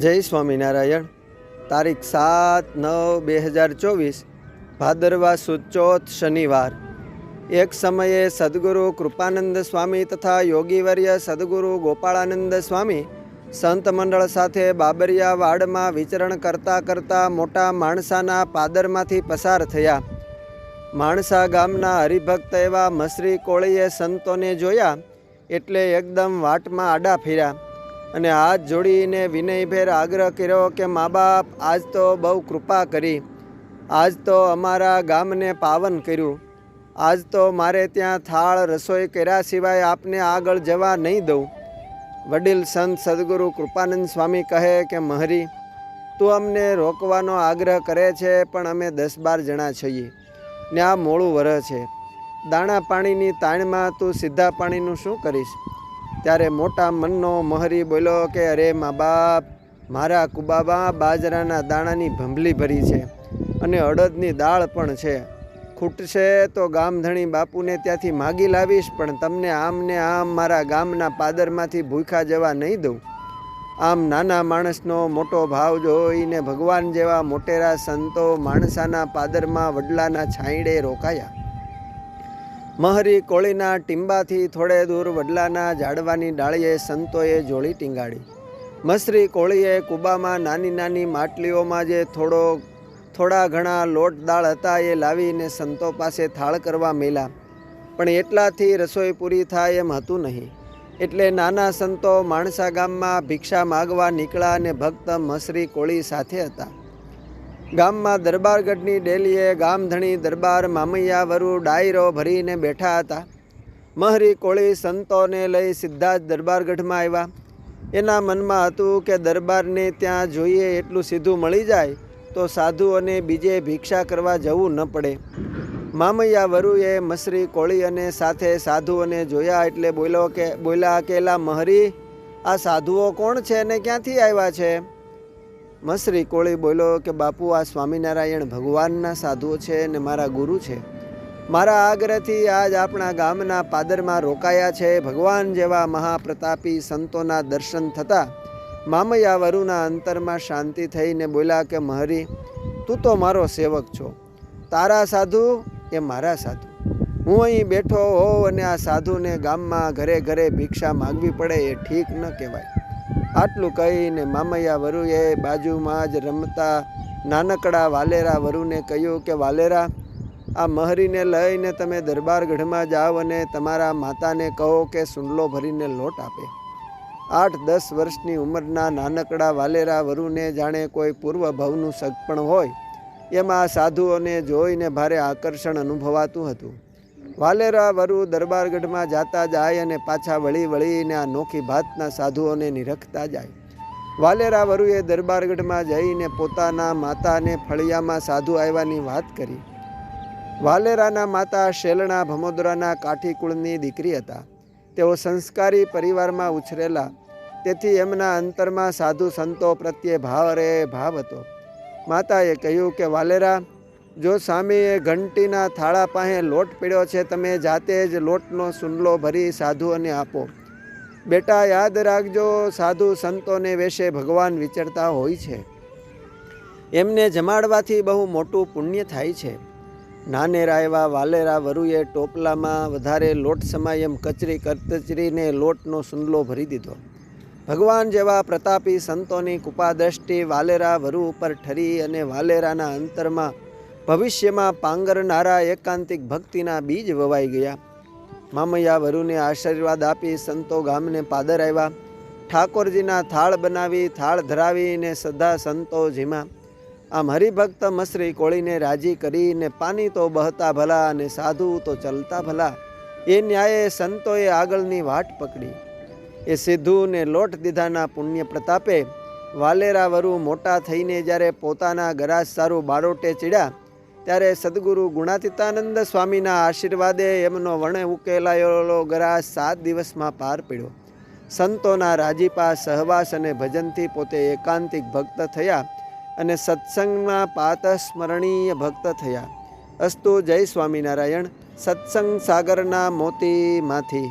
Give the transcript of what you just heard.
જય સ્વામિનારાયણ। તારીખ 7/9/2024 ભાદરવા સુદ ચોથ શનિવાર। એક સમયે સદગુરુ કૃપાનંદ સ્વામી તથા યોગીવર્ય સદગુરુ ગોપાળાનંદ સ્વામી સંત મંડળ સાથે બાબરિયા વાડમાં વિચરણ કરતાં કરતાં મોટા માણસાના પાદરમાંથી પસાર થયા। માણસા ગામના હરિભક્ત એવા મસરી કોળીએ સંતોને જોયા એટલે એકદમ વાટમાં આડા ફર્યા અને હાથ જોડીને વિનયભેર આગ્રહ કર્યો કે મા બાપ, આજ તો બહુ કૃપા કરી, આજ તો અમારા ગામને પાવન કર્યું, આજ તો મારે ત્યાં થાળ રસોઈ કર્યા સિવાય આપને આગળ જવા નહીં દઉં। વડીલ સંત સદગુરુ કૃપાનંદ સ્વામી કહે કે મહરી, તું અમને રોકવાનો આગ્રહ કરે છે, પણ અમે 10-12 જણા છીએ ને આ મોડું વરહ છે, દાણા પાણીની તાણમાં તું સીધા પાણીનું શું કરીશ? ત્યારે મોટા મનનો મહરી બોલ્યો કે અરે મા બાપ, મારા કુબાબા બાજરાના દાણાની ભંભલી ભરી છે અને અડદની દાળ પણ છે, ખૂટશે તો ગામધણી બાપુને ત્યાંથી માગી લાવીશ, પણ તમને આમ ને આમ મારા ગામના પાદરમાંથી ભૂખ્યા જવા નહીં દઉં। આમ નાના માણસનો મોટો ભાવ જોઈને ભગવાન જેવા મોટેરા સંતો માણસાના પાદરમાં વડલાના છાંયડે રોકાયા। મહરી કોળીના ટીંબાથી થોડે દૂર વડલાના ઝાડવાની ડાળીએ સંતોએ જોડી ટીંગાડી। મસરી કોળીએ કુબામાં નાની નાની માટલીઓમાં જે થોડા ઘણા લોટ દાળ હતા એ લાવીને સંતો પાસે થાળ કરવા મેલા, પણ એટલાથી રસોઈ પૂરી થાય એમ હતું નહીં, એટલે નાના સંતો માણસા ગામમાં ભિક્ષા માગવા નીકળ્યા અને ભક્ત મસરી કોળી સાથે હતા। ગામમાં દરબારગઢની ડેલીએ ગામધણી દરબાર મામૈયા વરુ ડાયરો ભરીને બેઠા હતા। મહરી કોળી સંતોને લઈ સીધા જ દરબારગઢમાં આવ્યા। એના મનમાં હતું કે દરબારને ત્યાં જોઈએ એટલું સીધું મળી જાય તો સાધુઓને બીજે ભિક્ષા કરવા જવું ન પડે। મામૈયા વરુએ મસરી કોળી અને સાથે સાધુઓને જોયા એટલે બોલ્યા કે એલા મહરી, આ સાધુઓ કોણ છે અને ક્યાંથી આવ્યા છે? મસરી કોળી બોલ્યો કે બાપુ, આ સ્વામિનારાયણ ભગવાનના સાધુઓ છે ને મારા ગુરુ છે, મારા આગ્રહથી આજ આપણા ગામના પાદરમાં રોકાયા છે। ભગવાન જેવા મહાપ્રતાપી સંતોના દર્શન થતાં મામૈયા વરુના અંતરમાં શાંતિ થઈને બોલ્યા કે મહરી, તું તો મારો સેવક છો, તારા સાધુ એ મારા સાધુ, હું અહીં બેઠો હોઉં અને આ સાધુને ગામમાં ઘરે ઘરે ભિક્ષા માગવી પડે એ ઠીક ન કહેવાય। આટલું કહીને મામૈયા વરુએ બાજુમાં જ રમતા નાનકડા વાલેરા વરુને કહ્યું કે વાલેરા, આ મહરીને લઈને તમે દરબારગઢમાં જાઓ અને તમારા માતાને કહો કે સુંડલો ભરીને લોટ આપે। 8-10 વર્ષની ઉંમરના નાનકડા વાલેરા વરુને જાણે કોઈ પૂર્વ ભવનું સગપણ હોય એમાં સાધુઓને જોઈને ભારે આકર્ષણ અનુભવાતું હતું। વાલેરા વરુ દરબારગઢમાં જાતા જાય અને પાછા વળીને આ નોખી ભાતના સાધુઓને નિરખતા જાય। વાલેરા વરુએ દરબારગઢમાં જઈને પોતાના માતાને ફળિયામાં સાધુ આવ્યાની વાત કરી। વાલેરાના માતા શેલણા ભમોદરાના કાઠી કુળની દીકરી હતા। તેઓ સંસ્કારી પરિવારમાં ઉછરેલા, તેથી એમના અંતરમાં સાધુ સંતો પ્રત્યે ભાવ હતો। માતાએ કહ્યું કે વાલેરા, જો સ્વામીએ ઘંટીના થાળા પાસે લોટ પીડ્યો છે, તમે જાતે જ લોટનો સુંડલો ભરી સાધુઓને આપો। બેટા યાદ રાખજો, સાધુ સંતોને વેશે ભગવાન વિચરતા હોય છે, એમને જમાડવાથી બહુ મોટું પુણ્ય થાય છે। નાનેરા એવા વાલેરા વરુએ ટોપલામાં વધારે લોટ સમાય એમ કચરીને લોટનો સુંડલો ભરી દીધો। ભગવાન જેવા પ્રતાપી સંતોની કૃપા દ્રષ્ટિ વાલેરા વરુ ઉપર ઠરી અને વાલેરાના અંતરમાં ભવિષ્યમાં પાંગરનારા એકાંતિક ભક્તિના બીજ વવાઈ ગયા। મામૈયા વરુને આશીર્વાદ આપી સંતો ગામને પાદર આવ્યા। ઠાકોરજીના થાળ બનાવી થાળ ધરાવીને સદા સંતો જીમા। આમ હરિભક્ત મસરી કોળીને રાજી કરીને પાણી તો બહતા ભલા અને સાધુ તો ચલતા ભલા, એ ન્યાયે સંતોએ આગળની વાટ પકડી। એ સીધું ને લોટ દીધાના પુણ્ય પ્રતાપે વાલેરા વરુ મોટા થઈને જ્યારે પોતાના ગરાજ સારું બારોટે ચડ્યા ત્યારે સદગુરુ ગુણાતીતાનંદ સ્વામીના આશીર્વાદે એમનો વણે ઉકેલાયેલો ગરાજ 7 દિવસમાં પાર પડ્યો। સંતોના રાજીપા સહવાસ અને ભજનથી પોતે એકાંતિક ભક્ત થયા અને સત્સંગમાં પાતસ્મરણીય ભક્ત થયા। અસ્તુ જય સ્વામિનારાયણ। સત્સંગ સાગરના મોતીમાંથી